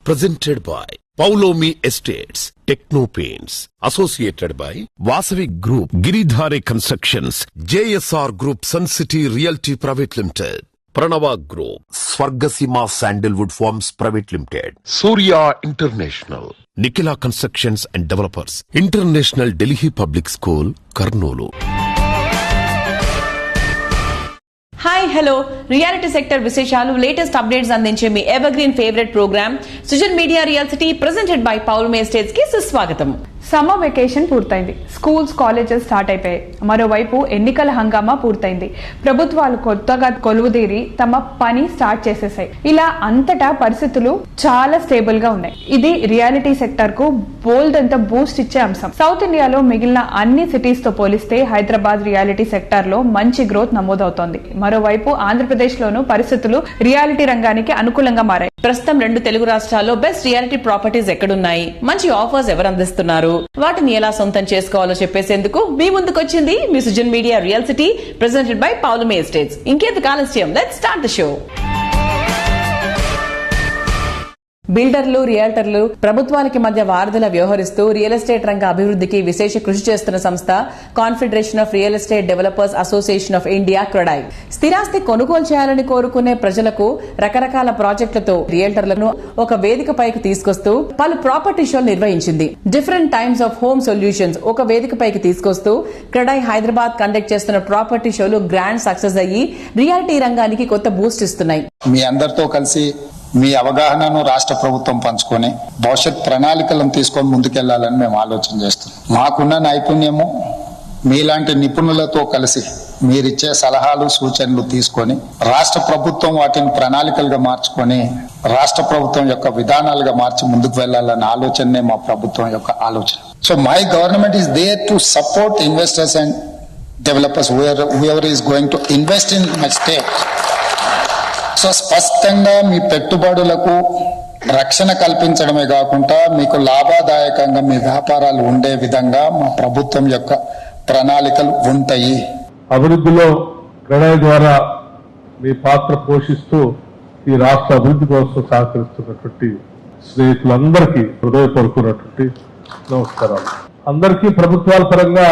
presented by Paulomi Estates, Techno Paints, associated by Vasavi Group, Giridhare Constructions, JSR Group, Sun City Realty Private Limited, Pranava Group, Swargasima Sandalwood Farms Private Limited, Surya International, Nikila Constructions and Developers, International Delhi Public School, Karnoolu. Hi hello reality sector విశేషాలు latest updates అందించే మీ evergreen favourite programme Sujan media real city presented by Poulme estates కి సుస్వాగతం. Summer vacation పూర్తయింది. Schools colleges start అయిపోయాయి. మరోవైపు ఎన్నికల హంగామా పూర్తయింది. ప్రభుత్వాలు కొత్తగా కొలువుదీరి తమ పని స్టార్ట్ చేసేసాయి. ఇలా అంతటా పరిస్థితులు చాలా స్టేబుల్ గా ఉన్నాయి. ఇది రియాలిటీ సెక్టర్ కు బోల్డ్ అంత బూస్ట్ ఇచ్చే అంశం. సౌత్ ఇండియాలో మిగిలిన అన్ని సిటీస్ తో పోలిస్తే హైదరాబాద్ రియాలిటీ సెక్టర్ లో మంచి గ్రోత్ నమోదవుతోంది. మరోవైపు ఆంధ్రప్రదేశ్ లోనూ పరిస్థితులు రియాలిటీ రంగానికి అనుకూలంగా మారాయి. ప్రస్తుతం 2 తెలుగు రాష్ట్రాల్లో బెస్ట్ రియాలిటీ ప్రాపర్టీస్ ఎక్కడున్నాయి, మంచి ఆఫర్స్ ఎవరు అందిస్తున్నారు, వాటిని ఎలా సొంతం చేసుకోవాలో చెప్పేసేందుకు మీ ముందుకొచ్చింది మీ Sujan media real city presented by Poulme estates. ఇంకెందుకు ఆలస్యం, లెట్స్ స్టార్ట్ ద షో. బిల్డర్లు, రియాల్టర్లు ప్రభుత్వానికి మధ్య వారధుల వ్యవహరిస్తూ రియల్ ఎస్టేట్ రంగ అభివృద్ధికి విశేష కృషి చేస్తున్న సంస్థ confederation of real estate developers association of India, CREDAI. స్థిరాస్తి కొనుగోలు చేయాలని కోరుకునే ప్రజలకు రకరకాల ప్రాజెక్టులతో రియల్టర్లను ఒక వేదికపైకి తీసుకొస్తూ పలు ప్రాపర్టీ షోలు నిర్వహించింది. Different times of home solutions ఒక వేదికపైకి తీసుకొస్తూ క్రెడాయ్ హైదరాబాద్ కండక్ట్ చేస్తున్న ప్రాపర్టీ షోలు గ్రాండ్ సక్సెస్ అయ్యి రియాలిటీ రంగానికి కొత్త బూస్ట్ ఇస్తున్నాయి. మీ అందరితో కలిసి మీ అవగాహనను రాష్ట్ర ప్రభుత్వం పంచుకొని భవిష్యత్ ప్రణాళికలను తీసుకొని ముందుకెళ్లాలని మేము ఆలోచన చేస్తున్నాం. మాకున్న నైపుణ్యము మీలాంటి నిపుణులతో కలిసి మీరిచ్చే సలహాలు సూచనలు తీసుకొని రాష్ట్ర ప్రభుత్వం వాటిని ప్రణాళికలుగా మార్చుకొని రాష్ట్ర ప్రభుత్వం యొక్క విధానాలుగా మార్చి ముందుకు వెళ్లాలన్న ఆలోచనే మా ప్రభుత్వం యొక్క ఆలోచన. So my government is there to support investors and developers whoever is going to invest in my state. So స్పష్టంగా మీ పెట్టుబడులకు రక్షణ కల్పించడమే కాకుండా మీకు లాభదాయకంగా మీ వ్యాపారాలు ఉండే విధంగా మా ప్రభుత్వం యొక్క ప్రణాళికలు ఉంటాయి. అభివృద్ధిలో క్రెడాయ్ ద్వారా మీ పాత్ర పోషిస్తూ ఈ రాష్ట్ర అభివృద్ధి కోసం సహకరిస్తున్నటువంటి స్నేహితులందరికీ హృదయపూర్వకమైనటువంటి నమస్కారాలు. అందరికీ ప్రభుత్వాల పరంగా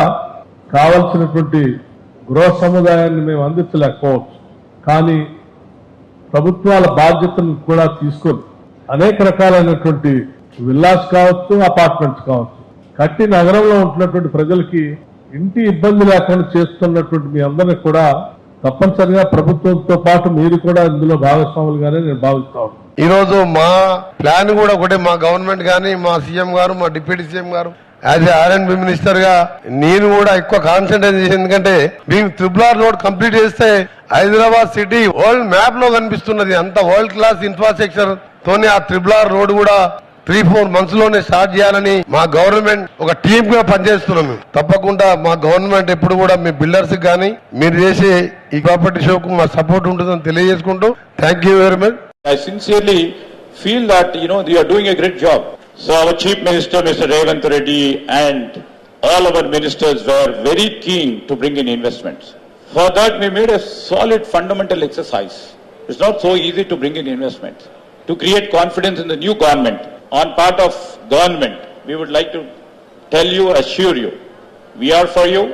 కావలసినటువంటి గృహ సముదాయాన్ని మేము అందించలేకపోవచ్చు, కానీ ప్రభుత్వాల బాధ్యతను కూడా తీసుకొని అనేక రకాలైనటువంటి విల్లాస్ కావచ్చు, అపార్ట్మెంట్స్ కావచ్చు కట్టి నగరంలో ఉంటున్నటువంటి ప్రజలకి ఇంటి ఇబ్బంది లేకుండా చేస్తున్నటువంటి మీ అందరినీ కూడా తప్పనిసరిగా ప్రభుత్వంతో పాటు మీరు కూడా ఇందులో భాగస్వాములుగానే నేను భావిస్తాను. ఈ రోజు మా ప్లాన్ కూడా ఒకటే, మా గవర్నమెంట్ గానీ మా సీఎం గారు, మా డిప్యూటీ సీఎం గారు యాజ్ ఏ R&B మినిస్టర్ గా నేను కూడా ఎక్కువ కాన్సన్ట్రేట్ చేసి, ఎందుకంటే మేము RRR రోడ్ కంప్లీట్ చేస్తే హైదరాబాద్ సిటీ వరల్డ్ మ్యాప్ లో కనిపిస్తున్నది. అంత వరల్డ్ క్లాస్ ఇన్ఫ్రాస్ట్రక్చర్ తోనే ఆ RRR రోడ్ కూడా 3-4 మంత్స్ లోనే స్టార్ట్ చేయాలని మా గవర్నమెంట్ ఒక టీమ్ గా పనిచేస్తున్నాం. తప్పకుండా మా గవర్నమెంట్ ఎప్పుడు కూడా మీ బిల్డర్స్ గానీ మీరు చేసే ఈ ప్రాపర్టీ షోకు మా సపోర్ట్ ఉంటుందని తెలియజేసుకుంటూ thank you very much. I sincerely feel that you are doing a great job. So our Chief Minister, Mr. Revanth Reddy, and all our ministers were very keen to bring in investments. For that, we made a solid fundamental exercise. It's not so easy to bring in investments. To create confidence in the new government, on part of government, we would like to tell you, assure you, we are for you,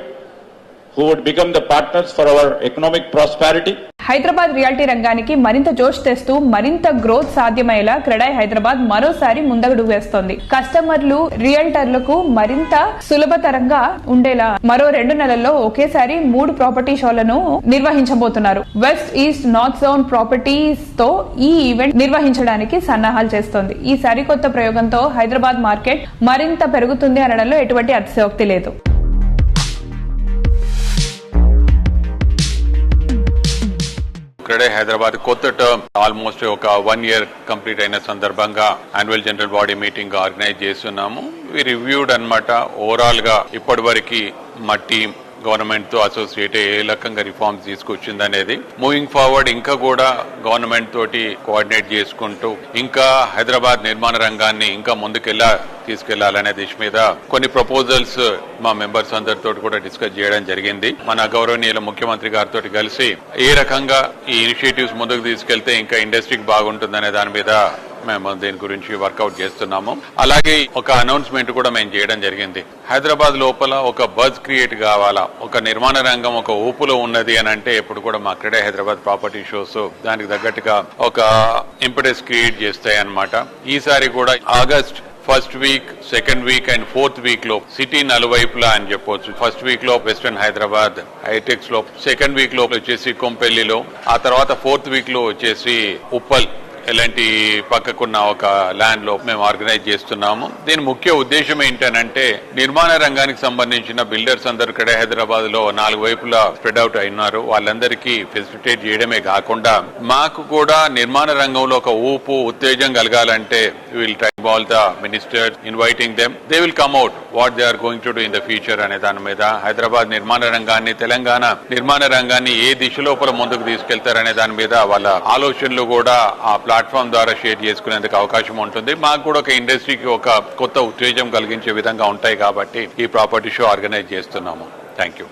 who would become the partners for our economic prosperity. Hyderabad reality రంగానికి మరింత జోష్ తెస్తూ మరింత growth సాధ్యమయ్యేలా క్రెడాయ్ హైదరాబాద్ మరోసారి ముందడుగు వేస్తోంది. కస్టమర్లు, రియల్టర్లకు మరింత సులభతరంగా ఉండేలా మరో 2 నెలల్లో ఒకేసారి 3 ప్రాపర్టీ షోలను నిర్వహించబోతున్నారు. West, east, north zone properties తో ఈ ఈవెంట్ నిర్వహించడానికి సన్నాహాలు చేస్తోంది. ఈ సరికొత్త ప్రయోగంతో హైదరాబాద్ మార్కెట్ మరింత పెరుగుతుంది అనడంలో ఎటువంటి అతిశయోక్తి లేదు. క్రెడాయ్ హైదరాబాద్ కొత్త టర్మ్ ఆల్మోస్ట్ ఒక 1 year కంప్లీట్ అయిన సందర్భంగా annual general body meeting organise చేస్తున్నాము. వి రివ్యూడ్ అన్నమాట ఓవరాల్ గా ఇప్పటి వరకు మా టీం గవర్నమెంట్ తో అసోసియేట్ ఏ రకంగా రిఫార్మ్స్ తీసుకొచ్చింది అనేది, మూవింగ్ ఫార్వర్డ్ ఇంకా కూడా గవర్నమెంట్ తోటి కోఆర్డినేట్ చేసుకుంటూ ఇంకా హైదరాబాద్ నిర్మాణ రంగాన్ని ఇంకా ముందుకెళ్ళా తీసుకెళ్లాలనే దిశ మీద కొన్ని ప్రపోజల్స్ మా మెంబర్స్ అందరితో కూడా డిస్కస్ చేయడం జరిగింది. మన గౌరవనీయుల ముఖ్యమంత్రి గారితో కలిసి ఏ రకంగా ఈ ఇనిషియేటివ్స్ ముందుకు తీసుకెళ్తే ఇంకా ఇండస్ట్రీకి బాగుంటుందనే దాని మీద మేము దీని గురించి వర్కౌట్ చేస్తున్నాము. అలాగే ఒక అనౌన్స్మెంట్ కూడా మేము చేయడం జరిగింది. హైదరాబాద్ లోపల ఒక బజ్ క్రియేట్ కావాలా, ఒక నిర్మాణ రంగం ఒక ఊపులో ఉన్నది అని అంటే ఎప్పుడు కూడా మా క్రెడే హైదరాబాద్ ప్రాపర్టీ షోస్ దానికి తగ్గట్టుగా ఒక ఇంపెడెస్ క్రియేట్ చేస్తాయి అన్నమాట. ఈసారి కూడా August first week, second week and fourth week లో సిటీ నలువైపులా అని చెప్పొచ్చు. ఫస్ట్ వీక్ లో వెస్టర్న్ హైదరాబాద్ హైటెక్స్ లో, సెకండ్ వీక్ లో వచ్చేసి కొంపెల్లిలో, ఆ తర్వాత ఫోర్త్ వీక్ లో వచ్చేసి ఉప్పల్ ఇలాంటి పక్కకున్న ఒక ల్యాండ్ లో మేము ఆర్గనైజ్ చేస్తున్నాము. దీని ముఖ్య ఉద్దేశం ఏంటనంటే నిర్మాణ రంగానికి సంబంధించిన బిల్డర్స్ అందరు ఇక్కడ హైదరాబాద్ లో 4 వైపులా స్ప్రెడ్ అవుట్ అయినారు. వాళ్ళందరికీ ఫెసిలిటేట్ చేయడమే కాకుండా మాకు కూడా నిర్మాణ రంగంలో ఒక ఊపు ఉత్తేజం కలగాలంటే will try all the ministers inviting them, they will come out what they are going to do in the future అనే దాని మీద, హైదరాబాద్ నిర్మాణ రంగాన్ని, తెలంగాణ నిర్మాణ రంగాన్ని ఏ దిశ లోపల ముందుకు తీసుకెళ్తారనే దాని మీద వాళ్ళ ఆలోచనలు కూడా ఆ ప్లాట్ఫామ్ ద్వారా షేర్ చేసుకునేందుకు అవకాశం ఉంటుంది. మాకు కూడా ఒక ఇండస్ట్రీకి ఒక కొత్త ఉత్తేజం కలిగించే విధంగా ఉంటాయి కాబట్టి ఈ ప్రాపర్టీ షో ఆర్గనైజ్ చేస్తున్నాము. Thank you.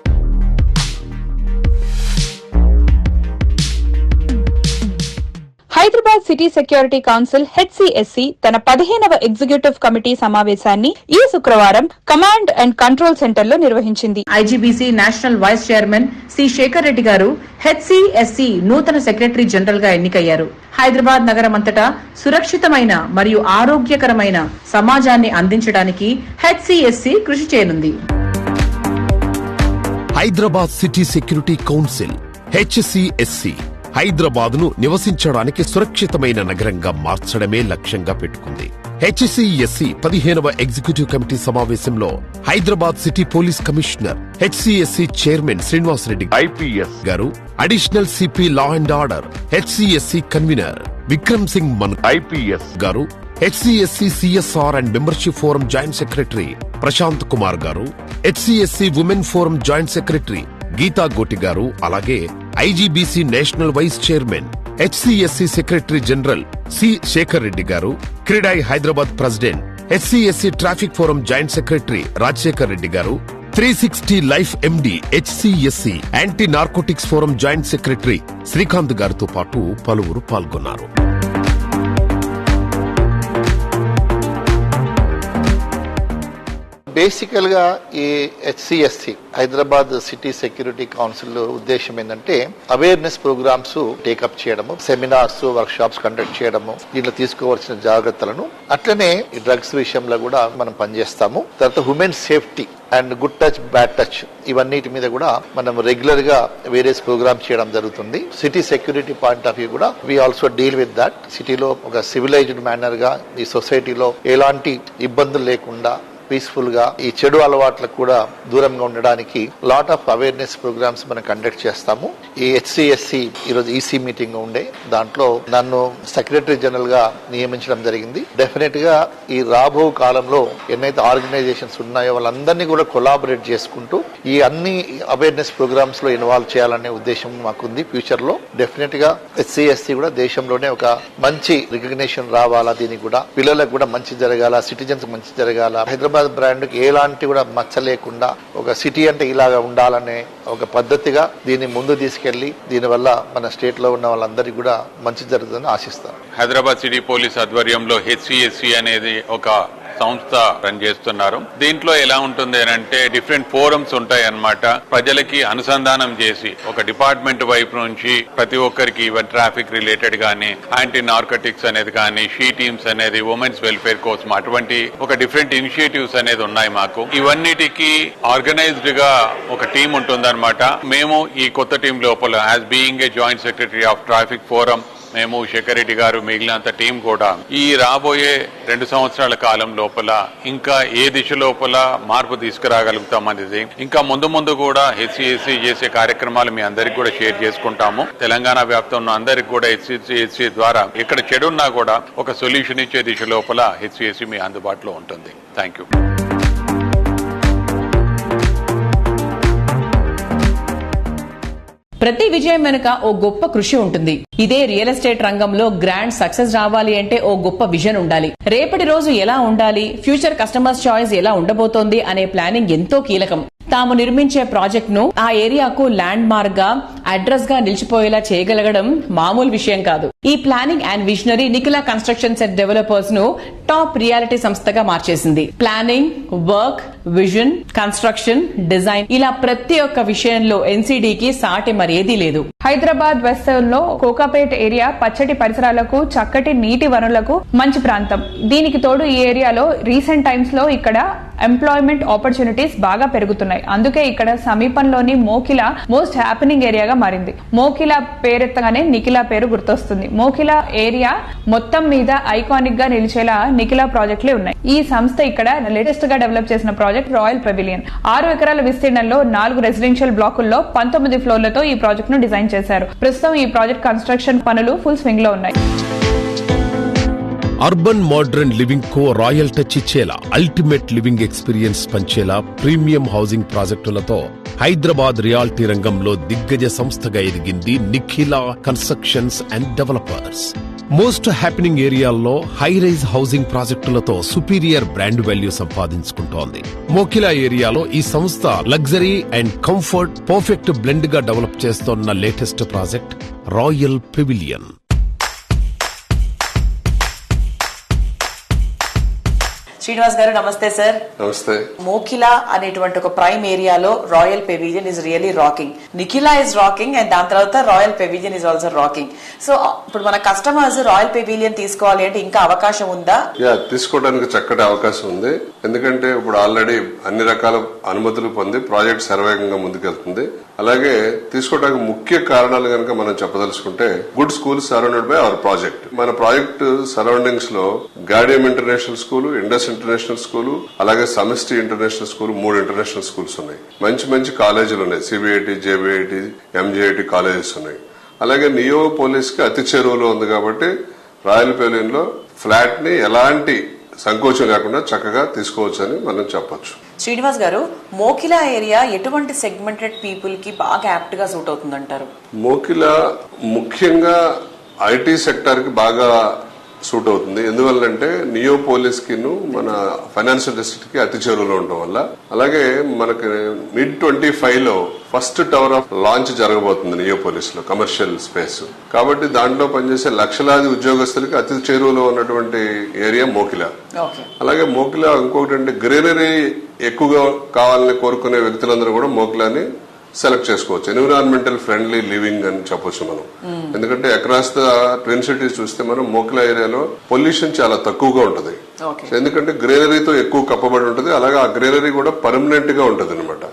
Hyderabad city security council HCSC తన 15వ ఎగ్జిక్యూటివ్ కమిటీ సమావేశాన్ని ఈ శుక్రవారం కమాండ్ అండ్ కంట్రోల్ సెంటర్ లో నిర్వహించింది. IGBC national vice chairman C Shekhar Reddy గారు హెచ్సిఎస్సి నూతన సెక్రటరీ జనరల్ గా ఎన్నికయ్యారు. హైదరాబాద్ నగరమంతటా సురక్షితమైన మరియు ఆరోగ్యకరమైన సమాజాన్ని అందించడానికి హెచ్సిఎస్సి కృషి చేయనుంది. Hyderabad city security council HCSC Hyderabad ను నివసించడానికి సురక్షితమైన నగరంగా మార్చడమే లక్ష్యంగా పెట్టుకుంది. హెచ్సిఎస్సి 15వ ఎగ్జిక్యూటివ్ కమిటీ సమావేశంలో Hyderabad city police commissioner, HCSC chairman Srinivas Reddy IPS garu, additional CP law and order HCSC convener Vikram Singh Mann IPS garu, HCSC CSR and membership forum joint secretary Prashant Kumar garu, HCSC women forum joint secretary Geetha Goti garu, అలాగే IGBC national vice chairman, HCSC secretary general C Shekhar Reddy garu, CREDAI Hyderabad president, HCSC traffic forum joint secretary Rajasekhar Reddy garu, 360 life ఎండి హెచ్సిఎస్సి anti narcotics forum joint secretary Srikanth గారితో పాటు పలువురు పాల్గొన్నారు. బేసికల్ గా ఈ HCSC Hyderabad city security council ఉద్దేశం ఏంటంటే అవేర్నెస్ ప్రోగ్రామ్స్ టేకప్ చేయడము, సెమినార్స్, వర్క్ షాప్స్ కండక్ట్ చేయడము, దీంట్లో తీసుకోవాల్సిన జాగ్రత్తలను, అట్లనే ఈ డ్రగ్స్ విషయంలో కూడా మనం పనిచేస్తాము. తర్వాత human safety and good touch, bad touch, ఇవన్నిటి మీద కూడా మనం రెగ్యులర్ గా వేరియస్ ప్రోగ్రామ్స్ చేయడం జరుగుతుంది. City security point of view కూడా we also deal with that. సిటీలో ఒక సివిలైజ్డ్ మేనర్ గా ఈ సొసైటీలో ఎలాంటి ఇబ్బందులు లేకుండా పీస్ఫుల్ గా ఈ చెడు అలవాట్లకు కూడా దూరంగా ఉండడానికి లాట్ ఆఫ్ అవేర్నెస్ ప్రోగ్రామ్స్ మనం కండక్ట్ చేస్తాము. ఈ హెచ్సిఎస్సి ఈరోజు ఈసీ మీటింగ్ ఉండే, దాంట్లో నన్ను సెక్రటరీ జనరల్ గా నియమించడం జరిగింది. డెఫినెట్ గా ఈ రాబో కాలంలో ఎన్నైతే ఆర్గనైజేషన్స్ ఉన్నాయో వాళ్ళందరినీ కూడా కొలాబరేట్ చేసుకుంటూ ఈ అన్ని అవేర్నెస్ ప్రోగ్రామ్స్ లో ఇన్వాల్వ్ చేయాలనే ఉద్దేశం మాకుంది. ఫ్యూచర్ లో డెఫినెట్ గా హెచ్సిఎస్సి కూడా దేశంలోనే ఒక మంచి రికగ్నిషన్ రావాలా, దీనికి కూడా పిల్లలకు కూడా మంచి జరగాల, సిటిజన్స్ మంచి జరగాల, హైదరాబాద్ బ్రాండ్ కి ఎలాంటి కూడా మచ్చ లేకుండా ఒక సిటీ అంటే ఇలాగా ఉండాలనే ఒక పద్ధతిగా దీన్ని ముందు తీసుకెళ్లి దీనివల్ల మన స్టేట్ లో ఉన్న వాళ్ళందరికీ కూడా మంచి జరుగుతుందని ఆశిస్తాను. హైదరాబాద్ సిటీ పోలీస్ ఆధ్వర్యంలో హెచ్సిఎస్సి అనేది ఒక సంస్థ రన్ చేస్తున్నారు. దీంట్లో ఎలా ఉంటుంది అంటే డిఫరెంట్ ఫోరమ్స్ ఉంటాయి అన్నమాట. ప్రజలకి అనుసంధానం చేసి ఒక డిపార్ట్మెంట్ వైపు నుంచి ప్రతి ఒక్కరికి ఈవెన్ ట్రాఫిక్ రిలేటెడ్ గానీ, యాంటీ నార్కోటిక్స్ అనేది కానీ, షీ టీమ్స్ అనేది, ఉమెన్స్ వెల్ఫేర్ కోసం అటువంటి ఒక డిఫరెంట్ ఇనిషియేటివ్స్ అనేది ఉన్నాయి మాకు. ఇవన్నిటికీ ఆర్గనైజ్డ్ గా ఒక టీం ఉంటుందన్నమాట. మేము ఈ కొత్త టీం లోపల as being a joint secretary of traffic forum, మేము శేఖర్ రెడ్డి గారు, మిగిలినంత టీం కూడా ఈ రాబోయే 2 సంవత్సరాల కాలం లోపల ఇంకా ఏ దిశ లోపల మార్పు తీసుకురాగలుగుతాం అనేది, ఇంకా ముందు కూడా హెచ్సిఎస్సి చేసే కార్యక్రమాలు మీ అందరికి కూడా షేర్ చేసుకుంటాము. తెలంగాణ వ్యాప్తంలో అందరికి కూడా హెచ్సిఎస్సి ద్వారా ఎక్కడ చెడున్నా కూడా ఒక సొల్యూషన్ ఇచ్చే దిశ లోపల హెచ్సిఎస్సి మీ అందుబాటులో ఉంటుంది. Thank you. ప్రతి విజయం వెనుక ఓ గొప్ప కృషి ఉంటుంది. ఇదే రియల్ ఎస్టేట్ రంగంలో గ్రాండ్ సక్సెస్ రావాలి అంటే ఓ గొప్ప విజన్ ఉండాలి. రేపటి రోజు ఎలా ఉండాలి, ఫ్యూచర్ కస్టమర్స్ చాయిస్ ఎలా ఉండబోతోంది అనే ప్లానింగ్ ఎంతో కీలకం. తాము నిర్మించే ప్రాజెక్ట్ ను ఆ ఏరియాకు ల్యాండ్ మార్క్ గా అడ్రస్ గా నిలిచిపోయేలా చేయగలగడం మామూలు విషయం కాదు. ఈ planning and visionary Nikhila constructions and developers ను టాప్ రియాలిటీ సంస్థగా మార్చేసింది. Planning, work, vision, construction, design ఇలా ప్రతి ఒక్క విషయంలో ఎన్సీడీకి సాటి మరేదీ లేదు. హైదరాబాద్ వెస్ట్ లో కోకాపేట్ ఏరియా పచ్చటి పరిసరాలకు, చక్కటి నీటి వనరులకు మంచి ప్రాంతం. దీనికి తోడు ఈ ఏరియాలో రీసెంట్ టైమ్స్ లో ఇక్కడ ఎంప్లాయ్మెంట్ ఆపర్చునిటీస్ బాగా పెరుగుతున్నాయి. అందుకే ఇక్కడ సమీపంలోని మోకిలా మోస్ట్ హ్యాపెనింగ్ ఏరియాగా మారింది. మోకిలా పేరెత్తగానే నిఖిలా పేరు గుర్తొస్తుంది. మోకిలా ఏరియా మొత్తం మీద ఐకానిక్ గా నిలిచేలా నిఖిలా ప్రాజెక్టులే ఉన్నాయి. ఈ సంస్థ ఇక్కడ లేటెస్ట్ గా డెవలప్ చేసిన ప్రాజెక్ట్ రాయల్ పెవిలియన్. 6 ఎకరాల విస్తీర్ణంలో 4 రెసిడెన్షియల్ బ్లాకుల్లో 19 ఫ్లోర్లతో ఈ ప్రాజెక్ట్ ను డిజైన్ చేశారు. ప్రస్తుతం ఈ ప్రాజెక్ట్ కన్స్ట్రక్షన్ పనులు ఫుల్ స్వింగ్ లో ఉన్నాయి. అర్బన్ మోడర్న్ లివింగ్ కో రాయల్ టచ్ ఇచ్చేలా, అల్టిమేట్ లివింగ్ ఎక్స్పీరియన్స్ పంచేలా ప్రీమియం హౌసింగ్ ప్రాజెక్టులతో హైదరాబాద్ రియాలిటీ రంగంలో దిగ్గజ సంస్థగా ఎదిగింది Nikhila constructions and developers. Most happening ఏరియాల్లో హై రైజ్ హౌసింగ్ ప్రాజెక్టులతో సుపీరియర్ బ్రాండ్ వాల్యూ సంపాదించుకుంటోంది. మోకిలా ఏరియాలో ఈ సంస్థ luxury and comfort perfect blend గా డెవలప్ చేస్తోన్న latest project royal pavilion. Srinivas garu నమస్తే సార్. నమస్తే. మోకిలా అనేటువంటి ఒక ప్రైమ్ ఏరియాలో royal pavilion is really rocking. Nikhila is rocking and దాని తర్వాత royal pavilion is also rocking. So ఇప్పుడు మన కస్టమర్స్ రాయల్ పెవిలియన్ తీసుకోవాలి అంటే ఇంకా అవకాశం ఉందా? తీసుకోవడానికి చక్కటి అవకాశం ఉంది. ఎందుకంటే ఇప్పుడు ఆల్రెడీ అన్ని రకాల అనుమతులు పొంది ప్రాజెక్ట్ శరవేగంగా ముందుకెళ్తుంది. అలాగే తీసుకోవడానికి ముఖ్య కారణాలు కనుక మనం చెప్పదలుచుకుంటే good schools surrounded by our project. మన ప్రాజెక్ట్ సరౌండింగ్స్ లో Gaudium international school, Indus international school, అలాగే Samashti international school, 3 international schools ఉన్నాయి. మంచి మంచి కాలేజీలు ఉన్నాయి. సిబిఐటి, జేబిఐటి, ఎంజేఐటి కాలేజెస్ ఉన్నాయి. అలాగే నియోపోలిస్ కి అతి చేరువలో ఉంది కాబట్టి రాయల్ పెవిలియన్ లో ఫ్లాట్ ని ఎలాంటి సంకోచం లేకుండా చక్కగా తీసుకోవచ్చని మనం చెప్పొచ్చు. శ్రీనివాస్ గారు, మోకిలా ఏరియా ఎటువంటి సెగ్మెంటెడ్ పీపుల్ కి బాగా యాప్ట్ గా సూట్ అవుతుందంటారు? మోకిలా ముఖ్యంగా ఐటీ సెక్టర్ కి బాగా సూట్ అవుతుంది. ఎందువల్లంటే నియోపోలిస్ కి మన ఫైనాన్షియల్ డిస్ట్రిక్ట్ కి అతి చేరువలో ఉండడం వల్ల. అలాగే మనకి mid-25 లో ఫస్ట్ టవర్ ఆఫ్ లాంచ్ జరగబోతుంది నియోపోలిస్ లో, కమర్షియల్ స్పేస్. కాబట్టి దాంట్లో పనిచేసే లక్షలాది ఉద్యోగస్తులకి అతి చేరువలో ఉన్నటువంటి ఏరియా మోకిలా. అలాగే మోకిలా ఇంకొకటి అంటే గ్రీనరీ ఎక్కువగా కావాలని కోరుకునే వ్యక్తులందరూ కూడా మోకిలాని సెలెక్ట్ చేసుకోవచ్చు. ఎన్విరాన్మెంటల్ ఫ్రెండ్లీ లివింగ్ అని చెప్పొచ్చు మనం. ఎందుకంటే అక్రాస్ ద ట్విన్ సిటీస్ చూస్తే మనం మోకిలా ఏరియాలో పొల్యూషన్ చాలా తక్కువగా ఉంటది. ఎందుకంటే గ్రీనరీతో ఎక్కువ కప్పబడి ఉంటది. అలాగే ఆ గ్రీనరీ కూడా పర్మనెంట్ గా ఉంటది అనమాట.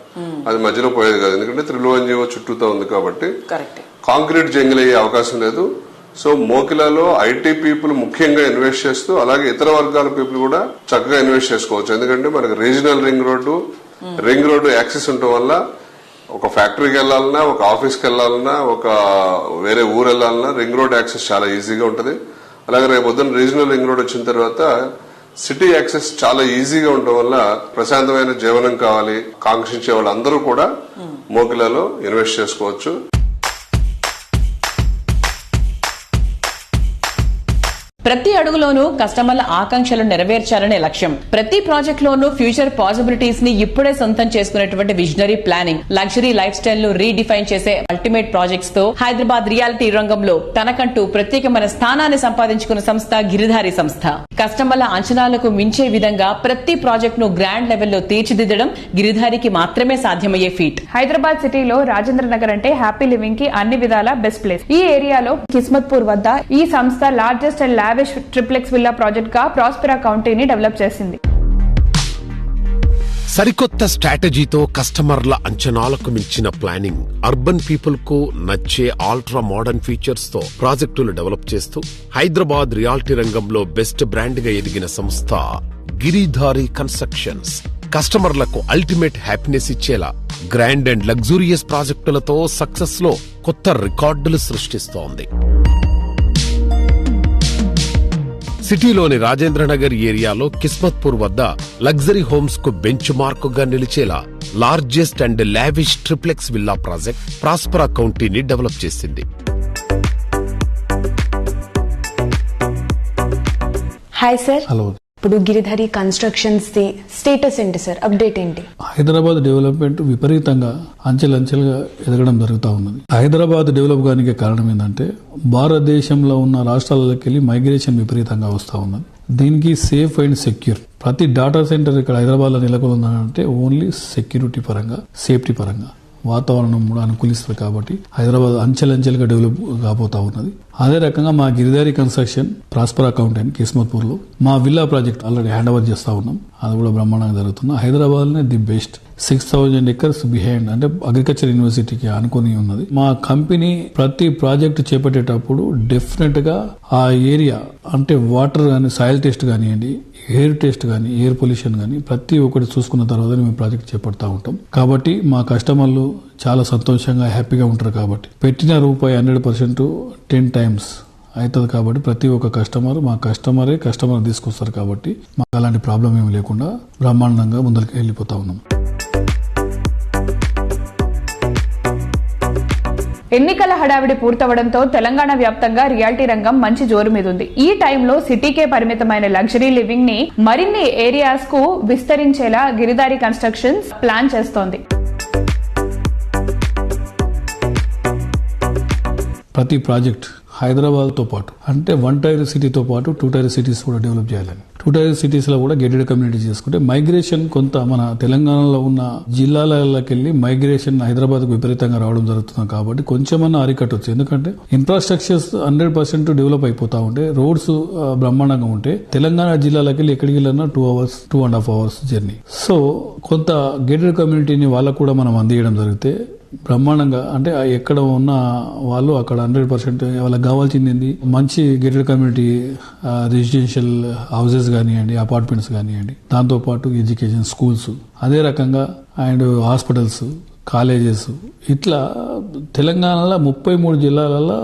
అది మధ్యలో పోయేది కాదు. ఎందుకంటే 301 చుట్టూతో ఉంది కాబట్టి కాంక్రీట్ జంగిల్ అయ్యే అవకాశం లేదు. సో మోకిలాలో ఐటీ పీపుల్ ముఖ్యంగా ఇన్వెస్ట్ చేస్తూ, అలాగే ఇతర వర్గాల పీపుల్ కూడా చక్కగా ఇన్వెస్ట్ చేసుకోవచ్చు. ఎందుకంటే మనకి రీజనల్ రింగ్ రోడ్డు యాక్సెస్ ఉండటం వల్ల ఒక ఫ్యాక్టరీకి వెళ్లాలన్నా, ఒక ఆఫీస్కి వెళ్లాలన్నా, ఒక వేరే ఊరు వెళ్లాలన్నా రింగ్ రోడ్ యాక్సెస్ చాలా ఈజీగా ఉంటది. అలాగే రేపు పొద్దున్న రీజనల్ రింగ్ రోడ్ వచ్చిన తర్వాత సిటీ యాక్సెస్ చాలా ఈజీగా ఉండటం వల్ల ప్రశాంతమైన జీవనం కావాలి కాంక్షించే వాళ్ళందరూ కూడా మోకిలాలో ఇన్వెస్ట్ చేసుకోవచ్చు. ప్రతి అడుగులోనూ కస్టమర్ల ఆకాంక్షలు నెరవేర్చాలనే లక్ష్యం. ప్రతి ప్రాజెక్ట్ లోనూ ఫ్యూచర్ పాసిబిలిటీస్ ని ఇప్పుడే సొంతం చేసుకునేటువంటి visionary planning, luxury life style ను రీడిఫైన్ చేసే అల్టిమేట్ ప్రాజెక్ట్స్ తో హైదరాబాద్ రియాలిటీ రంగంలో తనకంటూ ప్రత్యేకమైన స్థానాన్ని సంపాదించుకున్న సంస్థ గిరిధారి సంస్థ. కస్టమర్ల అంచనాలకు మించే విధంగా ప్రతి ప్రాజెక్ట్ ను గ్రాండ్ లెవెల్లో తీర్చిదిద్దడం గిరిధారికి మాత్రమే సాధ్యమయ్యే ఫీట్. హైదరాబాద్ సిటీలో రాజేంద్ర నగర్ అంటే హ్యాపీ లివింగ్ కి అన్ని విధాల బెస్ట్ ప్లేస్. ఈ ఏరియాలో కిస్మత్పూర్ వద్ద ఈ సంస్థ largest and lavish triplex villa project గా ప్రాస్పెరా కౌంటీని డెవలప్ చేసింది. సరికొత్త స్ట్రాటజీతో కస్టమర్ల అంచనాలకు మించిన ప్లానింగ్, అర్బన్ పీపుల్ కు నచ్చే అల్ట్రా మోడర్న్ ఫీచర్స్ తో ప్రాజెక్టులు డెవలప్ చేస్తూ హైదరాబాద్ రియాలిటీ రంగంలో బెస్ట్ బ్రాండ్ గా ఎదిగిన సంస్థ గిరిధారి కన్స్ట్రక్షన్స్. కస్టమర్లకు అల్టిమేట్ హ్యాపీనెస్ ఇచ్చేలా గ్రాండ్ అండ్ లగ్జూరియస్ ప్రాజెక్టులతో సక్సెస్ లో కొత్త రికార్డులు సృష్టిస్తోంది. సిటీలోని రాజేంద్రనగర్ ఏరియాలో కిస్మత్పూర్ వద్ద లగ్జరీ హోమ్స్ కు బెంచ్ మార్క్ గా నిలిచేలా largest and lavish triplex villa project Prospera కౌంటీని డెవలప్ చేసింది. Hi sir. హలో. ఇప్పుడు గిరిధారి కన్స్ట్రక్షన్స్ ది స్టేటస్ ఏంటి సార్, అప్డేట్ ఏంటి? హైదరాబాద్ డెవలప్మెంట్ విపరీతంగా అంచెలంచెలుగా ఎదగడం జరుగుతూ ఉన్నది. హైదరాబాద్ డెవలప్ కానికి కారణం ఏంటంటే భారతదేశంలో ఉన్న రాష్ట్రాలకి వెళ్ళి మైగ్రేషన్ విపరీతంగా వస్తూ ఉన్నది. దీనికి సేఫ్ అండ్ సెక్యూర్ ప్రతి డాటా సెంటర్ ఇక్కడ హైదరాబాద్ లో నెలకొందంటే ఓన్లీ సెక్యూరిటీ పరంగా, సేఫ్టీ పరంగా, వాతావరణం కూడా అనుకూలిస్తుంది. కాబట్టి హైదరాబాద్ అంచెలంచెలుగా డెవలప్ కాబోతా ఉన్నది. అదే రకంగా మా Giridhari construction, prosper accountant Kismatpur లో మా villa project already hand over చేస్తా ఉన్నాం. అది కూడా బ్రహ్మాండంగా జరుగుతుంది. హైదరాబాద్ నే ది బెస్ట్ 6,000 acres బిహైండ్ అంటే అగ్రికల్చర్ యూనివర్సిటీకి అనుకుని ఉన్నది. మా కంపెనీ ప్రతి ప్రాజెక్ట్ చేపట్టేటప్పుడు డెఫినెట్ గా ఆ ఏరియా అంటే వాటర్ గానీ, సాయిల్ టెస్ట్ కానివ్వండి, ఎయిర్ టెస్ట్ గానీ, ఎయిర్ పొల్యూషన్ గానీ ప్రతి ఒక్కటి చూసుకున్న తర్వాత మేము ప్రాజెక్ట్ చేపడతా ఉంటాం. కాబట్టి మా కస్టమర్లు చాలా సంతోషంగా హ్యాపీగా ఉంటారు. కాబట్టి పెట్టిన రూపాయి 100% 10 times అవుతుంది. కాబట్టి ప్రతి ఒక్క కస్టమర్ మా కస్టమర్ తీసుకొస్తారు. కాబట్టి మాకు అలాంటి ప్రాబ్లం ఏమి లేకుండా బ్రహ్మాండంగా ముందరికి వెళ్ళిపోతా ఉన్నాం. ఎన్నికల హడావిడి పూర్తవడంతో తెలంగాణ వ్యాప్తంగా రియాలిటీ రంగం మంచి జోరు మీద ఉంది. ఈ టైంలో సిటీకే పరిమితమైన లగ్జరీ లివింగ్ ని మరిన్ని ఏరియాస్ కు విస్తరించేలా గిరిధారి కన్స్ట్రక్షన్స్ ప్లాన్ చేస్తోంది. ప్రతి ప్రాజెక్ట్ హైదరాబాద్ తో పాటు అంటే 1 tier సిటీతో పాటు 2 tier సిటీస్ కూడా డెవలప్ చేయాలని, 2 tier సిటీస్ లో కూడా గేటెడ్ కమ్యూనిటీ చేసుకుంటే మైగ్రేషన్ కొంత మన తెలంగాణలో ఉన్న జిల్లాలకి వెళ్ళి మైగ్రేషన్ హైదరాబాద్ కు విపరీతంగా రావడం జరుగుతుంది. కాబట్టి కొంచెమన్నా అరికట్టవచ్చు. ఎందుకంటే ఇన్ఫ్రాస్ట్రక్చర్స్ 100% డెవలప్ అయిపోతా ఉంటే, రోడ్స్ బ్రహ్మాండంగా ఉంటే తెలంగాణ జిల్లాలకి వెళ్ళి ఎక్కడికి వెళ్ళినా 2 hours 2.5 hours జర్నీ. సో కొంత గేటెడ్ కమ్యూనిటీని వాళ్ళకు కూడా మనం అందియడం జరిగితే బ్రహ్మాండంగా అంటే ఎక్కడ ఉన్న వాళ్ళు అక్కడ 100% వాళ్ళకి కావాల్సింది మంచి గేటెడ్ కమ్యూనిటీ రెసిడెన్షియల్ హౌసెస్ కానివ్వండి, అపార్ట్మెంట్స్ కానివ్వండి, దాంతోపాటు ఎడ్యుకేషన్, స్కూల్స్, అదే రకంగా అండ్ హాస్పిటల్స్, కాలేజెస్, ఇట్లా తెలంగాణలో 33 జిల్లాలలో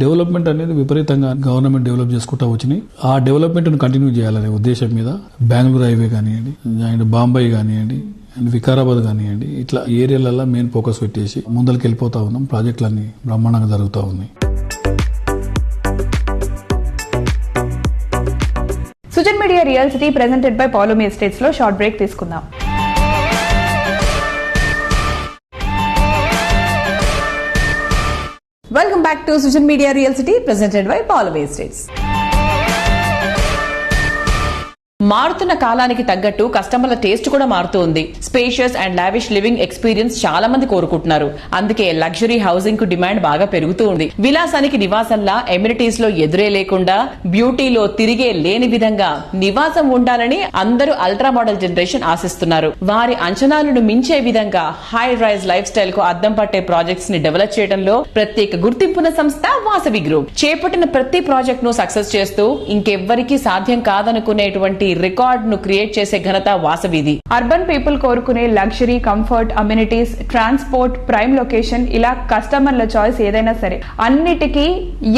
డెవలప్మెంట్ అనేది విపరీతంగా గవర్నమెంట్ డెవలప్ చేసుకుంటూ వచ్చినాయి. ఆ డెవలప్మెంట్ ను కంటిన్యూ చేయాలనే ఉద్దేశం మీద బెంగళూరు హైవే కానివ్వండి, అండ్ బాంబే కానివ్వండి, అండ్ వికారాబాద్ కానివ్వండి, ఇట్లా ఏరియాలలో మెయిన్ ఫోకస్ పెట్టేసి ముందరికి వెళ్ళిపోతా ఉన్నాం. ప్రాజెక్టులన్నీ బ్రహ్మాండంగా జరుగుతూ ఉన్నాయి. Sujan media real city presented by Paulomi estates లో షార్ట్ బ్రేక్ తీసుకుందాం. Welcome back to Sujan media real city presented by Paulomi estates. మారుతున్న కాలానికి తగ్గట్టు కస్టమర్ల టేస్ట్ కూడా మారుతూ ఉంది. Spacious and lavish living experience చాలా మంది కోరుకుంటున్నారు. అందుకే లగ్జరీ హౌసింగ్ కు డిమాండ్ బాగా పెరుగుతూ ఉంది. విలాసానికి నివాసంలా ఎమ్యూనిటీస్ లో ఎదురే లేకుండా, బ్యూటీలో తిరిగే లేని విధంగా నివాసం ఉండాలని అందరూ అల్ట్రా మోడల్ జనరేషన్ ఆశిస్తున్నారు. వారి అంచనాలను మించే విధంగా హై రైజ్ లైఫ్ స్టైల్ కు అద్దం పట్టే ప్రాజెక్ట్స్ ని డెవలప్ చేయడంలో ప్రత్యేక గుర్తింపున్న సంస్థ వాసవి గ్రూప్. చేపట్టిన ప్రతి ప్రాజెక్ట్ ను సక్సెస్ చేస్తూ ఇంకెవ్వరికీ సాధ్యం కాదనుకునేటువంటి రికార్డ్ ను క్రియేట్ చేసే ఘనత వాసవిది. అర్బన్ పీపుల్ కోరుకునే luxury, comfort, amenities, transport, prime location, ఇలా కస్టమర్ల చాయిస్ ఏదైనా సరే అన్నిటికీ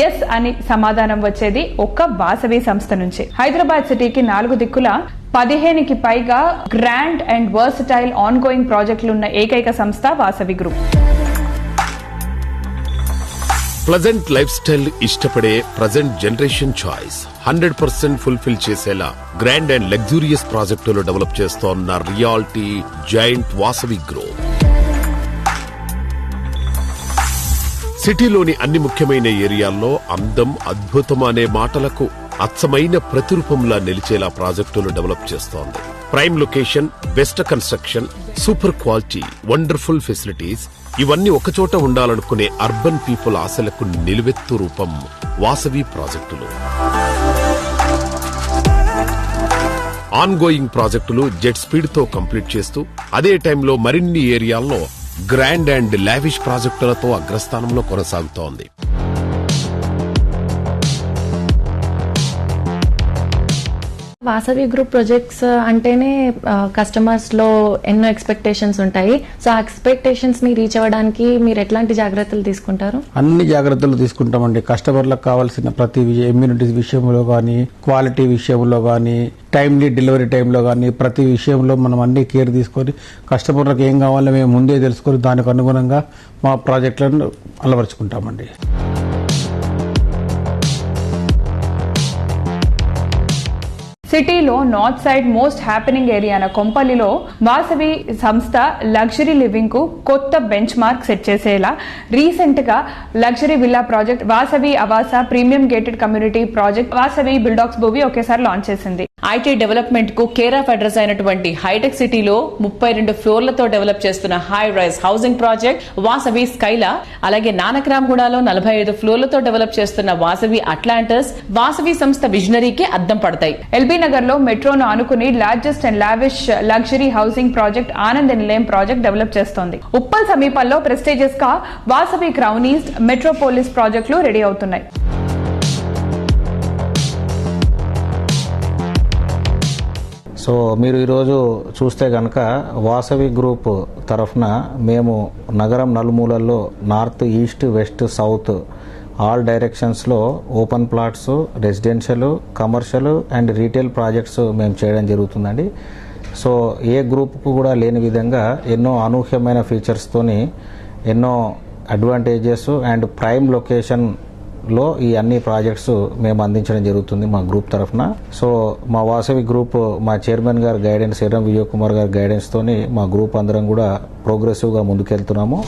ఎస్ అని సమాధానం వచ్చేది ఒక్క వాసవి సంస్థ నుంచి. హైదరాబాద్ సిటీకి 4 దిక్కుల 15కి పైగా grand and versatile ongoing ప్రాజెక్టులున్న ఏకైక సంస్థ Vasavi group. Pleasant lifestyle ఇష్టపడే ప్రజెంట్ జనరేషన్ చాయిస్ 100% ఫుల్ఫిల్ చేసేలా గ్రాండ్ అండ్ లగ్జూరియస్ ప్రాజెక్టులు డెవలప్ చేస్తోన్న రియాలిటీ జైంట్ వాసవి గ్రూప్. సిటీలోని అన్ని ముఖ్యమైన ఏరియాల్లో అందం, అద్భుతం అనే మాటలకు అచ్చమైన ప్రతిరూపంలా నిలిచేలా ప్రాజెక్టులు డెవలప్ చేస్తోంది. Prime location, best construction, super quality, wonderful facilities, ఇవన్నీ ఒకచోట ఉండాలనుకునే అర్బన్ పీపుల్ ఆశలకు నిలువెత్తు రూపం వాసవి ప్రాజెక్టులు. ఆన్ గోయింగ్ ప్రాజెక్టులు జెట్ స్పీడ్ తో కంప్లీట్ చేస్తూ అదే టైంలో మరిన్ని ఏరియాల్లో గ్రాండ్ అండ్ లావిష్ ప్రాజెక్టులతో అగ్రస్థానంలో కొనసాగుతోంది. వాసవి గ్రూప్ ప్రాజెక్ట్స్ అంటేనే కస్టమర్స్ లో ఎన్నో ఎక్స్పెక్టేషన్స్ ఉంటాయి. సో ఆ ఎక్స్పెక్టేషన్స్ ని రీచ్ అవ్వడానికి మీరు ఎట్లాంటి జాగ్రత్తలు తీసుకుంటారు? అన్ని జాగ్రత్తలు తీసుకుంటామండి. కస్టమర్లకు కావాల్సిన ప్రతి ఇమ్యూనిటీస్ విషయంలో కానీ, క్వాలిటీ విషయంలో కానీ, టైమ్లీ డెలివరీ టైంలో కానీ, ప్రతి విషయంలో మనం అన్ని కేర్ తీసుకొని కస్టమర్లకు ఏం కావాలో మేము ముందే తెలుసుకొని దానికి అనుగుణంగా మా ప్రాజెక్టులను అలవరుచుకుంటామండి. సిటీలో north side most happening area కొంపల్లిలో వాసవి సంస్థ లగ్జరీ లివింగ్ కు కొత్త బెంచ్ మార్క్ సెట్ చేసేలా రీసెంట్ గా luxury villa project Vasavi Avasa premium gated community project Vasavi Buildax Bhuvi ఒకేసారి లాంచ్ చేసింది. ఐటీ డెవలప్మెంట్ కు కేర్ ఆఫ్ అడ్రస్ అయినటువంటి హైటెక్ సిటీలో 32 ఫ్లోర్లతో డెవలప్ చేస్తున్న high rise housing project Vasavi Skyla, అలాగే నానక్రామ్గూడలో 45 ఫ్లోర్లతో డెవలప్ చేస్తున్న వాసవి అట్లాంటస్ వాసవి సంస్థ విజనరీకి అద్దం పడతాయి. ఎల్బీ నగర్ లో మెట్రోను ఆనుకుని largest and lavish luxury housing project Anand Nilayam project develop చేస్తోంది. ఉప్పల్ సమీపంలో ప్రెస్టీజియస్ గా వాసవి క్రౌన్ ఈస్ట్ మెట్రోపోలిస్ ప్రాజెక్టులు రెడీ అవుతున్నాయి. సో మీరు ఈరోజు చూస్తే కనుక వాసవి గ్రూప్ తరఫున మేము నగరం నలుమూలల్లో north, east, west, south all డైరెక్షన్స్లో open plots, residential, commercial and retail projects మేము చేయడం జరుగుతుందండి. సో ఏ గ్రూప్కు కూడా లేని విధంగా ఎన్నో అనూహ్యమైన ఫీచర్స్తోని ఎన్నో అడ్వాంటేజెస్ అండ్ ప్రైమ్ లొకేషన్లో ఈ అన్ని ప్రాజెక్ట్స్ మేము అందించడం జరుగుతుంది మా గ్రూప్ తరఫున. సో మా వాసవి గ్రూప్ మా చైర్మన్ గారి గైడెన్స్, ఎర్రం విజయ్ కుమార్ గారి గైడెన్స్ తోని మా గ్రూప్ అందరం కూడా ప్రోగ్రెసివ్గా ముందుకెళ్తున్నాము.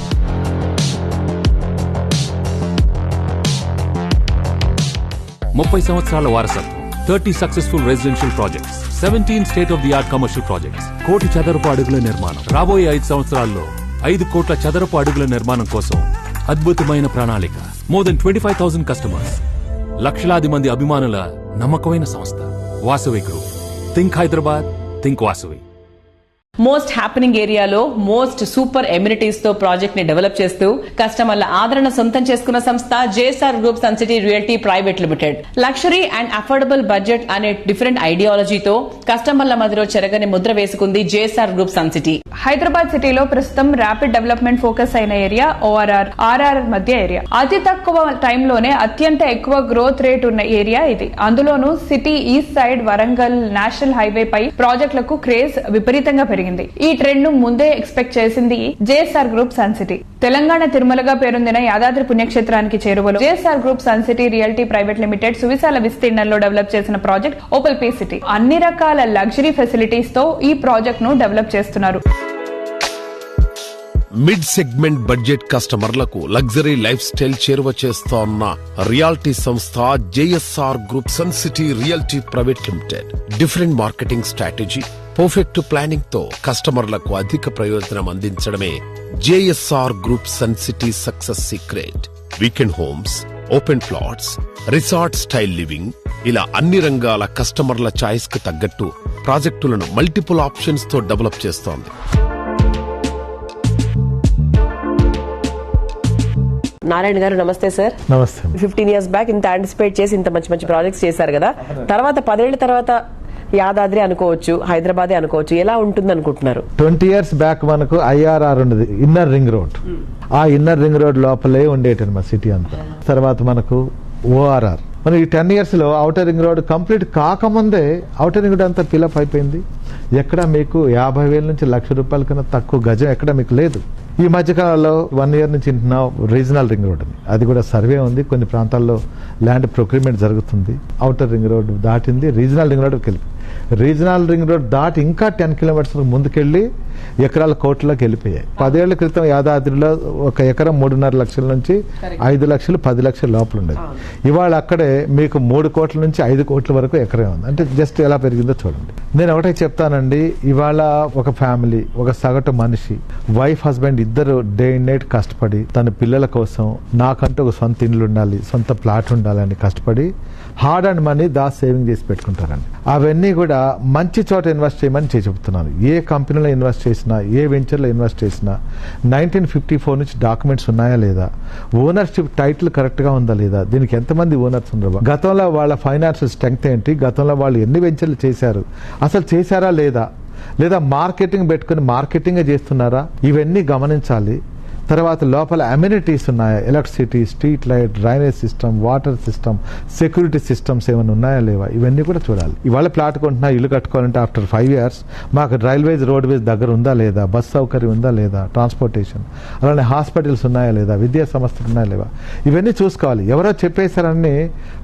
30 సంవత్సరాల వారసత్వం, 30 successful residential projects, 17 state of the art commercial projects, 1 కోటి చదరపు అడుగుల నిర్మాణం. రాబోయే 5 సంవత్సరాల్లో 5 కోట్ల చదరపు అడుగుల నిర్మాణం కోసం అద్భుతమైన ప్రణాళిక. మోర్ దెన్ 25,000 కస్టమర్స్, లక్షలాది మంది అభిమానుల నమ్మకమైన సంస్థ Vasavi group. Think Hyderabad, think Vasavi. Most happening ఏరియాలో మోస్ట్ సూపర్ ఎమ్యూనిటీస్ తో ప్రాజెక్ట్ ని డెవలప్ చేస్తూ కస్టమర్ల ఆదరణ సొంతం చేసుకున్న సంస్థ JSR group sun city realty private limited. Luxury and affordable budget అనే డిఫరెంట్ ఐడియాలజీతో కస్టమర్ల మధ్యలో చెరగని ముద్ర వేసుకుంది JSR group sun city. Hyderabad సిటీలో ప్రస్తుతం ర్యాపిడ్ డెవలప్మెంట్ ఫోకస్ అయిన ఏరియా ఓఆర్ఆర్, ఆర్ఆర్ మధ్య ఏరియా. అతి తక్కువ టైంలోనే అత్యంత ఎక్కువ గ్రోత్ రేట్ ఉన్న ఏరియా ఇది. అందులోనూ city east side Warangal national highway పై ప్రాజెక్టులకు క్రేజ్ విపరీతంగా పెరిగింది. ఈ ట్రెండ్ ను ముందే ఎక్స్పెక్ట్ చేసింది JSR group sun city. Telangana తిరుమలగా పేరొందిన యాదాద్రి పుణ్యక్షేత్రానికి చేరువలో JSR group sun city realty private limited సువిశాల విస్తీర్ణంలో డెవలప్ చేసిన ప్రాజెక్ట్ ఓపల్ పీ సిటీ. అన్ని రకాల లగ్జరీ ఫెసిలిటీస్ తో ఈ ప్రాజెక్ట్ ను డెవలప్ చేస్తున్నారు. మిడ్ సెగ్మెంట్ బడ్జెట్ కస్టమర్లకు లగ్జరీ లైఫ్ స్టైల్ చేరువ చేస్తోన్న రియాలిటీ సంస్థ JSR group sun city realty private limited. Different marketing strategy, perfect planning తో కస్టమర్లకు అధిక ప్రయోజనం అందించడమే JSR group sun city success secret. Weekend homes, open plots, resort style living, ఇలా అన్ని రంగాల కస్టమర్ల చాయిస్ కు తగ్గట్టు ప్రాజెక్టులను మల్టిపుల్ ఆప్షన్స్ తో డెవలప్ చేస్తోంది. నారాయణ గారు నమస్తే సార్. నమస్తే. 15 years బ్యాక్ ఇంత యాంటిసిపేట్ చేసి ఇంత మంచి మంచి ప్రాజెక్ట్స్ చేశారు కదా, తర్వాత 10 ఏళ్ల తర్వాత యాదాద్రి అనుకోవచ్చు, హైదరాబాదే అనుకోవచ్చు, ఎలా ఉంటుంది అనుకుంటున్నారు? 20 years బ్యాక్ మనకు ఐఆర్ఆర్ ఉండేది, ఇన్నర్ రింగ్ రోడ్. ఆ ఇన్నర్ రింగ్ రోడ్ లోపలే ఉండేటది మా సిటీ అంతా. తర్వాత మనకు ఓఆర్ఆర్. మనం ఈ 10 years లో ఔటర్ రింగ్ రోడ్ కంప్లీట్ కాకముందే ఔటర్ రింగ్ రోడ్ అంతా ఫిలప్ అయిపోయింది. ఎక్కడ మీకు 50,000 నుంచి ₹1,00,000 కన్నా తక్కువ గజం ఎక్కడ మీకు లేదు. ఈ మధ్యకాలంలో 1 year నుంచి వింటున్నాం రీజనల్ రింగ్ రోడ్ అని. అది కూడా సర్వే ఉంది, కొన్ని ప్రాంతాల్లో ల్యాండ్ ప్రొక్యూర్మెంట్ జరుగుతుంది. ఔటర్ రింగ్ రోడ్ దాటింది, రీజనల్ రింగ్ రోడ్కి వెళ్ళి, రీజనల్ రింగ్ రోడ్ దాటి ఇంకా 10 kilometers ముందుకెళ్లి ఎకరాల కోట్లకి వెళ్ళిపోయాయి. 10 ఏళ్ల క్రితం యాదాద్రిలో ఒక ఎకరం 3.5 లక్షల నుంచి 5 లక్షలు 10 లక్షల లోపల ఉండేది. ఇవాళ అక్కడే మీకు 3 కోట్ల నుంచి 5 కోట్ల వరకు ఎకరం ఉంది. అంటే జస్ట్ ఎలా పెరిగిందో చూడండి. నేను ఒకటే చెప్తానండి, ఇవాళ ఒక ఫ్యామిలీ, ఒక సగటు మనిషి, వైఫ్ హస్బెండ్ ఇద్దరు డే అండ్ నైట్ కష్టపడి తన పిల్లల కోసం నాకంటూ ఒక సొంత ఇల్లు ఉండాలి, సొంత ప్లాట్ ఉండాలని కష్టపడి హార్డ్ అండ్ మనీ సేవింగ్ చేసి పెట్టుకుంటారండి. అవన్నీ కూడా మంచి చోట ఇన్వెస్ట్ చేయమని చెప్తున్నాను. ఏ కంపెనీలో ఇన్వెస్ట్ చేసినా, ఏ వెంచర్లో ఇన్వెస్ట్ చేసినా 1954 నుంచి డాక్యుమెంట్స్ ఉన్నాయా లేదా, ఓనర్షిప్ టైటిల్ కరెక్ట్ గా ఉందా లేదా, దీనికి ఎంతమంది ఓనర్స్ ఉన్నారు, గతంలో వాళ్ళ ఫైనాన్షియల్ స్ట్రెంగ్త్ ఏంటి, గతంలో వాళ్ళు ఎన్ని వెంచర్లు చేశారు, అసలు చేశారా లేదా, లేదా మార్కెటింగ్ పెట్టుకుని మార్కెటింగ్ చేస్తున్నారా, ఇవన్నీ గమనించాలి. తర్వాత లోపల అమ్యూనిటీస్ ఉన్నాయా, electricity, street light, drainage system, water system, security systems ఏమైనా ఉన్నాయా లేవా, ఇవన్నీ కూడా చూడాలి. ఇవాళ ప్లాట్ కొంటున్నా, ఇల్లు కట్టుకోవాలంటే ఆఫ్టర్ 5 years మాకు రైల్వేస్, రోడ్వేస్ దగ్గర ఉందా లేదా, బస్ సౌకర్యం ఉందా లేదా, ట్రాన్స్పోర్టేషన్, అలానే హాస్పిటల్స్ ఉన్నాయా లేదా, విద్యా సంస్థలు ఉన్నాయా లేవా, ఇవన్నీ చూసుకోవాలి. ఎవరో చెప్పేశారని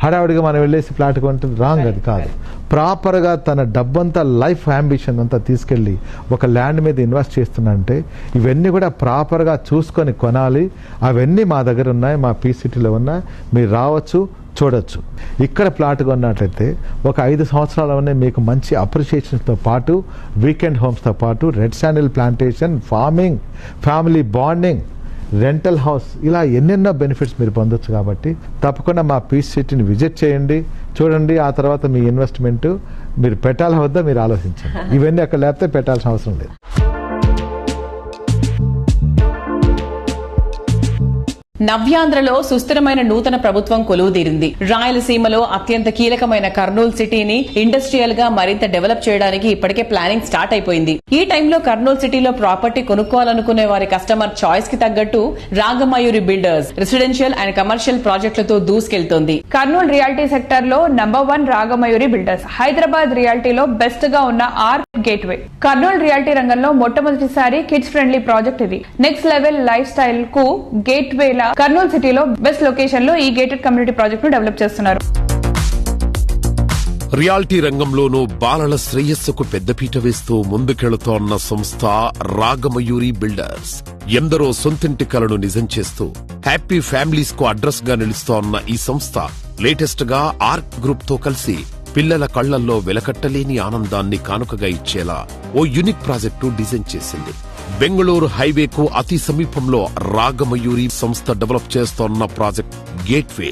హడావుడిగా మనం వెళ్ళేసి ప్లాట్ కొంటే రాంగ్, అది కాదు. ప్రాపర్గా తన డబ్బంతా, లైఫ్ అంబిషన్ అంతా తీసుకెళ్లి ఒక ల్యాండ్ మీద ఇన్వెస్ట్ చేస్తున్నంటే ఇవన్నీ కూడా ప్రాపర్గా చూసుకొని కొనాలి. అవన్నీ మా దగ్గర ఉన్నాయి, మా పీసీటీలో ఉన్నాయి, మీరు రావచ్చు, చూడొచ్చు. ఇక్కడ ప్లాట్ కొన్నట్లయితే ఒక 5 సంవత్సరాలనే మీకు మంచి అప్రిషియేషన్స్తో పాటు, వీకెండ్ హోమ్స్తో పాటు, red sandal plantation, farming, family bonding, rental house, ఇలా ఎన్నెన్నో బెనిఫిట్స్ మీరు పొందొచ్చు. కాబట్టి తప్పకుండా మా పీస్ సిటీని విజిట్ చేయండి, చూడండి. ఆ తర్వాత మీ ఇన్వెస్ట్మెంట్ మీరు పెట్టాలా వద్దా మీరు ఆలోచించండి. ఇవన్నీ అక్కడ లేకపోతే పెట్టాల్సిన అవసరం లేదు. నవ్యాంధ్రలో సుస్థిరమైన నూతన ప్రభుత్వం కొలువుదీరింది. రాయలసీమలో అత్యంత కీలకమైన కర్నూలు సిటీని ఇండస్ట్రియల్ గా మరింత డెవలప్ చేయడానికి ఇప్పటికే ప్లానింగ్ స్టార్ట్ అయిపోయింది. ఈ టైంలో కర్నూలు సిటీలో ప్రాపర్టీ కొనుక్కోవాలనుకునే వారి కస్టమర్ చాయిస్ కి తగ్గట్టు Ragamayuri builders residential and commercial ప్రాజెక్టులతో దూసుకెళ్తోంది. కర్నూలు రియాలిటీ సెక్టర్ లో నంబర్ 1 రాగమయూరి బిల్డర్స్. హైదరాబాద్ రియాలిటీలో బెస్ట్ గా ఉన్న ఆర్క్ గేట్వే. కర్నూలు రియాలిటీ రంగంలో మొట్టమొదటిసారి కిడ్స్ ఫ్రెండ్లీ ప్రాజెక్ట్ ఇది. నెక్స్ట్ లెవెల్ లైఫ్ స్టైల్ కు గేట్వే కర్నూలు సిటీలో బెస్ట్ లొకేషన్ లో ఈ గేటెడ్ కమ్యూనిటీ ప్రాజెక్ట్ ను డెవలప్ చేస్తున్నారు. రియాలిటీ రంగంలోనూ బాలల శ్రేయస్సుకు పెద్దపీట వేస్తూ ముందుకెళుతోన్న సంస్థ రాగమయూరి బిల్డర్స్. ఎందరో సొంతింటి కలను నిజం చేస్తూ హ్యాపీ ఫ్యామిలీస్ కు అడ్రస్ గా నిలుస్తోన్న ఈ సంస్థ లేటెస్ట్ గా ఆర్క్ గ్రూప్ తో కలిసి పిల్లల కళ్లల్లో వెలకట్టలేని ఆనందాన్ని కానుకగా ఇచ్చేలా ఓ యూనిక్ ప్రాజెక్టు డిజైన్ చేసింది. బెంగళూరు హైవేకు అతి సమీపంలో రాగమయూరి సంస్థ డెవలప్ చేస్తోన్న ప్రాజెక్ట్ గేట్వే.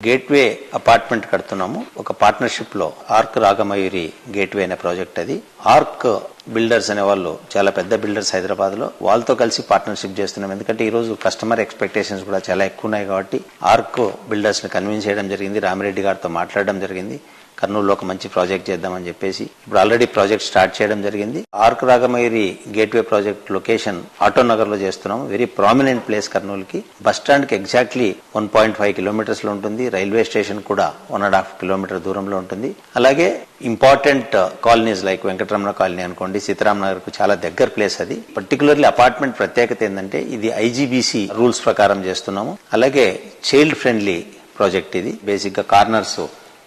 గేట్వే అపార్ట్మెంట్ కడుతున్నాము. ఒక పార్ట్నర్షిప్ లో ఆర్క్ రాగమయూరి గేట్వే అనే ప్రాజెక్ట్ అది. ఆర్క్ బిల్డర్స్ అనే వాళ్ళు చాలా పెద్ద బిల్డర్స్ హైదరాబాద్ లో, వాళ్ళతో కలిసి పార్ట్నర్షిప్ చేస్తున్నాం. ఎందుకంటే ఈ రోజు కస్టమర్ ఎక్స్పెక్టేషన్స్ కూడా చాలా ఎక్కువ ఉన్నాయి కాబట్టి ఆర్క్ బిల్డర్స్ ని కన్విన్స్ చేయడం జరిగింది. రామిరెడ్డి గారితో మాట్లాడడం జరిగింది. కర్నూలులో ఒక మంచి ప్రాజెక్ట్ చేద్దామని చెప్పేసి ఇప్పుడు ఆల్రెడీ ప్రాజెక్ట్ స్టార్ట్ చేయడం జరిగింది. Ark Ragamayuri gateway project location Autonagar లో చేస్తున్నాం. వెరీ ప్రామినెంట్ ప్లేస్ కర్నూలుకి. బస్ స్టాండ్ కి ఎగ్జాక్ట్లీ 1.5 kilometers లో ఉంటుంది. రైల్వే స్టేషన్ కూడా 1.5 kilometer దూరంలో ఉంటుంది. అలాగే important colonies like Venkataramana colony అనుకోండి, సీతారామనగర్ కు చాలా దగ్గర ప్లేస్ అది. పర్టికులర్లీ అపార్ట్మెంట్ ప్రత్యేకత ఏంటంటే ఇది IGBC రూల్స్ ప్రకారం చేస్తున్నాము. అలాగే చైల్డ్ ఫ్రెండ్లీ ప్రాజెక్ట్ ఇది. బేసిక్ గా కార్నర్స్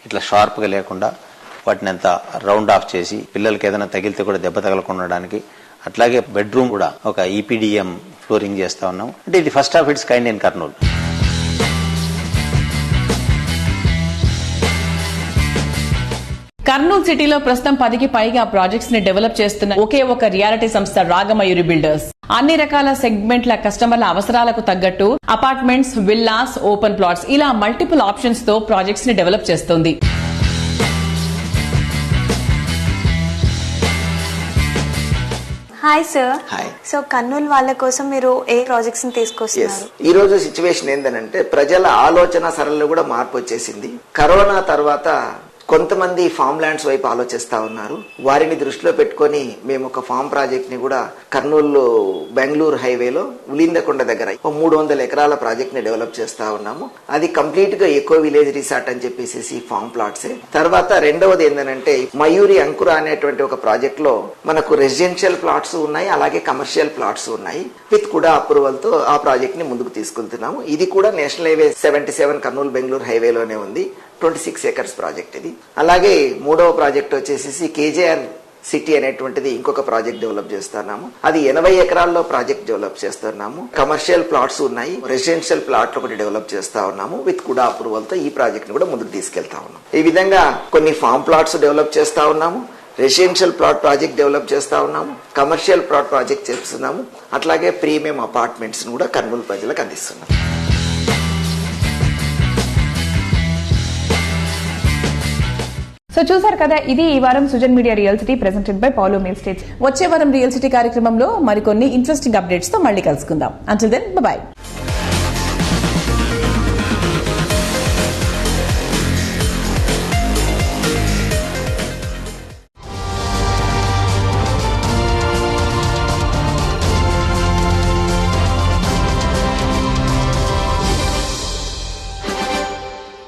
ఇట్లా షార్ప్ గా లేకుండా వాటిని అంతా రౌండ్ ఆఫ్ చేసి పిల్లలకి ఏదైనా తగిలితే కూడా దెబ్బ తగలకుండడానికి, అట్లాగే బెడ్రూమ్ కూడా ఒక EPDM ఫ్లోరింగ్ చేస్తా ఉన్నాం. అంటే ఇది first of it's kind in Kurnool. Kurnool సిటీలో ప్రస్తుతం 10కి పైగా ప్రాజెక్ట్స్ ని డెవలప్ చేస్తున్న ఒకే ఒక రియాలిటీ సంస్థ రాగమయూరి బిల్డర్స్. అన్ని రకాల సెగ్మెంట్ల కస్టమర్ల అవసరాలకు తగ్గట్టు అపార్ట్మెంట్స్, విల్లాస్, ఓపెన్ ప్లాట్స్ ఇలా మల్టిపుల్ ఆప్షన్స్ తో ప్రాజెక్ట్స్ ని డెవలప్ చేస్తోంది. Hi sir. సో కర్నూలు వాళ్ళ కోసం మీరు ఏ ప్రాజెక్ట్స్ ని తీసుకొస్తున్నారు? ఈ రోజు సిచ్యువేషన్ ఏంటంటే ప్రజల ఆలోచన సరళిలో కూడా మార్పు వచ్చేసింది. కరోనా తర్వాత కొంతమంది ఫామ్ ల్యాండ్స్ వైపు ఆలోచిస్తా ఉన్నారు. వారిని దృష్టిలో పెట్టుకొని మేము ఒక ఫామ్ ప్రాజెక్ట్ ని కూడా కర్నూలు బెంగళూరు హైవేలో ఉలిందకొండ దగ్గర 300 ఎకరాల ప్రాజెక్ట్ ని డెవలప్ చేస్తా ఉన్నాము. అది కంప్లీట్ గా ఎకో విలేజ్ రిసార్ట్ అని చెప్పేసి ఫామ్ ప్లాట్సే. తర్వాత రెండవది ఏంటంటే మయూరి అంకుర అనేటువంటి ఒక ప్రాజెక్ట్ లో మనకు రెసిడెన్షియల్ ప్లాట్స్ ఉన్నాయి, అలాగే కమర్షియల్ ప్లాట్స్ ఉన్నాయి. విత్ కూడా అప్రూవల్ తో ఆ ప్రాజెక్ట్ ని ముందుకు తీసుకెళ్తున్నాము. ఇది కూడా నేషనల్ హైవే 77 కర్నూలు బెంగళూరు హైవేలోనే ఉంది. 26 acres ప్రాజెక్ట్ ఇది. అలాగే మూడవ ప్రాజెక్ట్ వచ్చేసి KJR సిటీ అనేటువంటిది ఇంకొక ప్రాజెక్ట్ డెవలప్ చేస్తున్నాము. అది 80 ఎకరాల్లో ప్రాజెక్ట్ డెవలప్ చేస్తున్నాము. కమర్షియల్ ప్లాట్స్ ఉన్నాయి, రెసిడెన్షియల్ ప్లాట్లు ఒకటి డెవలప్ చేస్తా ఉన్నాము. విత్ కూడా అప్రూవల్ తో ఈ ప్రాజెక్ట్ ని కూడా ముందుకు తీసుకెళ్తా ఉన్నాము. ఈ విధంగా కొన్ని ఫామ్ ప్లాట్స్ డెవలప్ చేస్తా ఉన్నాము, రెసిడెన్షియల్ ప్లాట్ ప్రాజెక్ట్ డెవలప్ చేస్తా ఉన్నాము, కమర్షియల్ ప్లాట్ ప్రాజెక్ట్ చేస్తున్నాము. అట్లాగే ప్రీమియం అపార్ట్మెంట్స్ కూడా కర్నూలు ప్రజలకు అందిస్తున్నాము. సో చూసారు కదా, ఇది ఈ వారం Sujan media real city presented by Paulo meal states. వచ్చే వారం రియల్ సిటీ కార్యక్రమంలో మరికొన్ని ఇంట్రెస్టింగ్ అప్డేట్స్ తో మళ్ళీ కలుసుకుందాం. Until then by.